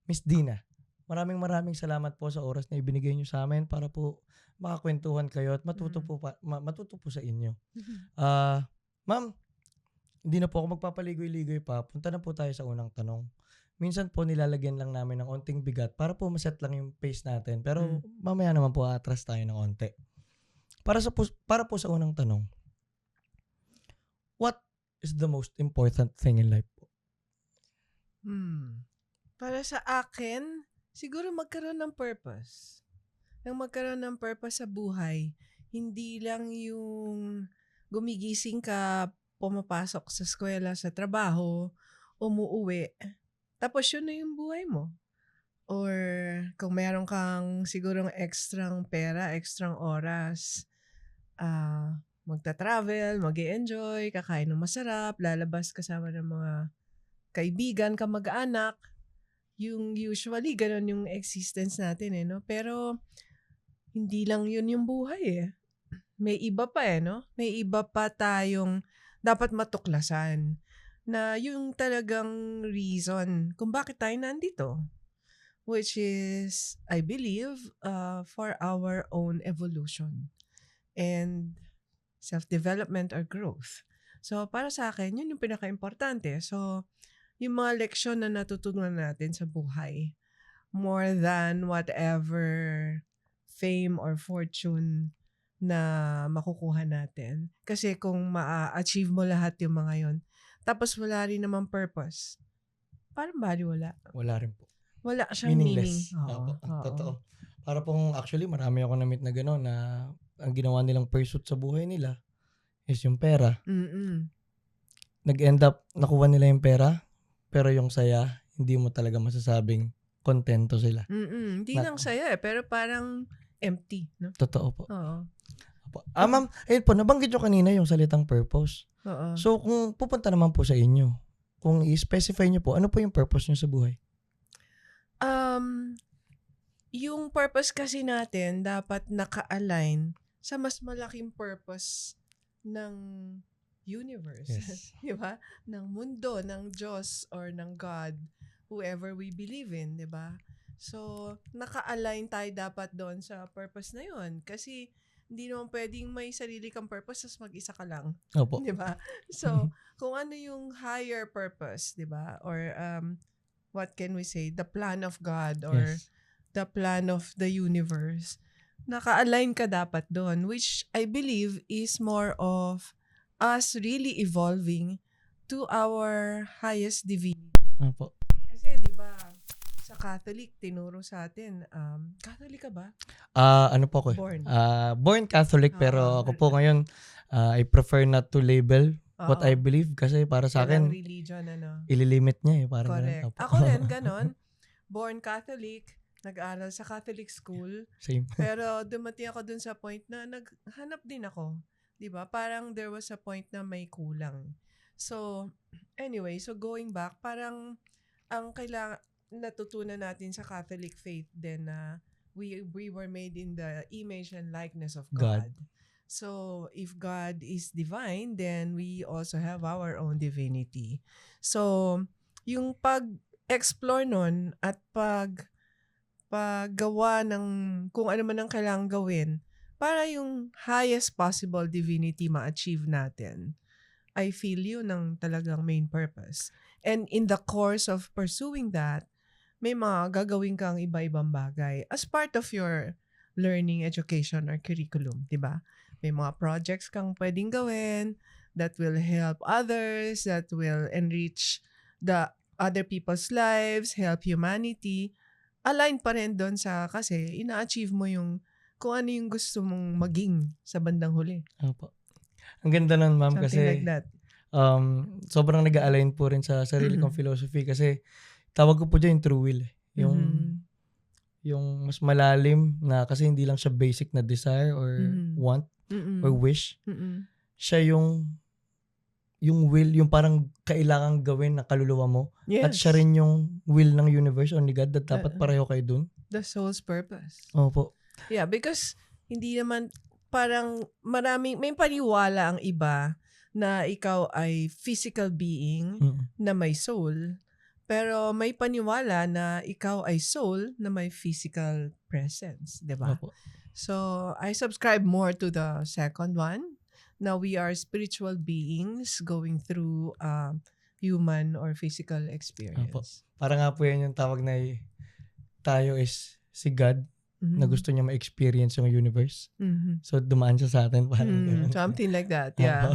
Miss Dina, maraming salamat po sa oras na ibinigay niyo sa amin para po makakwentuhan kayo at matuto Mm. po matuto po sa inyo. Mhm. Ma'am, hindi na po ako magpapaligoy-ligoy pa, punta na po tayo sa unang tanong. Minsan po nilalagyan lang namin ng onting bigat para po ma-set lang yung pace natin, pero mamaya naman po aatras tayo ng onti. Para po sa unang tanong, what is the most important thing in life po? Para sa akin, siguro magkaroon ng purpose. Nang magkaroon ng purpose sa buhay, hindi lang yung gumigising ka, pumapasok sa eskwela, sa trabaho, umuuwi, tapos yun na yung buhay mo. Or kung meron kang sigurong extrang pera, extrang oras, magta-travel, mag-e-enjoy, kakain ng masarap, lalabas kasama ng mga kaibigan, kamag-anak. Yung usually, ganun yung existence natin no? Pero, hindi lang yun yung buhay May iba pa no? May iba pa tayong dapat matuklasan na yung talagang reason kung bakit tayo nandito. Which is, I believe, for our own evolution and self-development or growth. So, para sa akin, yun yung pinaka-importante. So, yung mga leksyon na natutunan natin sa buhay, more than whatever fame or fortune na makukuha natin. Kasi kung ma-achieve mo lahat yung mga yon, tapos wala rin naman purpose, parang baliwala. Wala rin po. Wala siyang meaning. Meaningless. Opo, totoo. Para pong actually marami ako na-meet na gano'n na ang ginawa nilang pursuit sa buhay nila is yung pera. Nag-end up, nakuha nila yung pera, pero yung saya, hindi mo talaga masasabing kontento sila. Hindi lang saya pero parang empty. No? Totoo po. Oo. Ma'am, ayun po, nabanggit nyo kanina yung salitang purpose. Oo. So, kung pupunta naman po sa inyo, kung i-specify nyo po, ano po yung purpose nyo sa buhay? Yung purpose kasi natin dapat naka-align sa mas malaking purpose ng universe. Yes. Di ba? Ng mundo, ng Diyos, or ng God, whoever we believe in, di ba? So, naka-align tayo dapat doon sa purpose na yun. Kasi, hindi naman pwedeng may sarili kang purpose tapos mag-isa ka lang. Opo. Di ba? So, kung ano yung higher purpose, di ba? Or, what can we say? The plan of God or Yes. the plan of the universe. Naka-align ka dapat doon, which I believe is more of us really evolving to our highest divinity. Opo. Kasi, di ba, sa Catholic, tinuro sa atin, Catholic ka ba? Ano po ako? Born Catholic, pero ako po wala. ngayon, I prefer not to label what I Oo. believe kasi para sa Yan ang akin, religion, ano? ililimit niya parang Correct. ganun. Opo. Ako rin, ganon. Born Catholic, nag-aaral sa Catholic school. Same. Pero dumating ako dun sa point na naghanap din ako. 'Di ba? Parang there was a point na may kulang. So, anyway, so going back, parang ang kailangan natutunan natin sa Catholic faith din na we were made in the image and likeness of God. So, if God is divine, then we also have our own divinity. So, yung pag-explore nun at paggawa ng kung ano man ang kailangang gawin para yung highest possible divinity ma-achieve natin, I feel yun ang talagang main purpose. And in the course of pursuing that, may mga gagawin kang iba-ibang bagay as part of your learning, education, or curriculum, di ba? May mga projects kang pwedeng gawin that will help others, that will enrich the other people's lives, help humanity. Align pa rin doon sa kasi ina-achieve mo yung kung ano yung gusto mong maging sa bandang huli. Opo. Ang ganda nun, ma'am, Something kasi like that. sobrang nag-align po rin sa sarili kong philosophy kasi tawag ko po dyan yung true will. Yung mas malalim na kasi hindi lang siya basic na desire or want or wish. Siya yung will, yung parang kailangang gawin na kaluluwa mo. Yes. At siya rin yung will ng universe o ni God na dapat pareho kayo dun. The soul's purpose. Opo. Yeah, because hindi naman parang may paniwala ang iba na ikaw ay physical being na may soul. Pero may paniwala na ikaw ay soul na may physical presence, di ba? Opo. So, I subscribe more to the second one. Now, we are spiritual beings going through human or physical experience. Para nga po yan yung tawag na tayo is si God na gusto niya ma-experience yung universe. So, dumaan siya sa atin. Parang ganun. Something like that, yeah.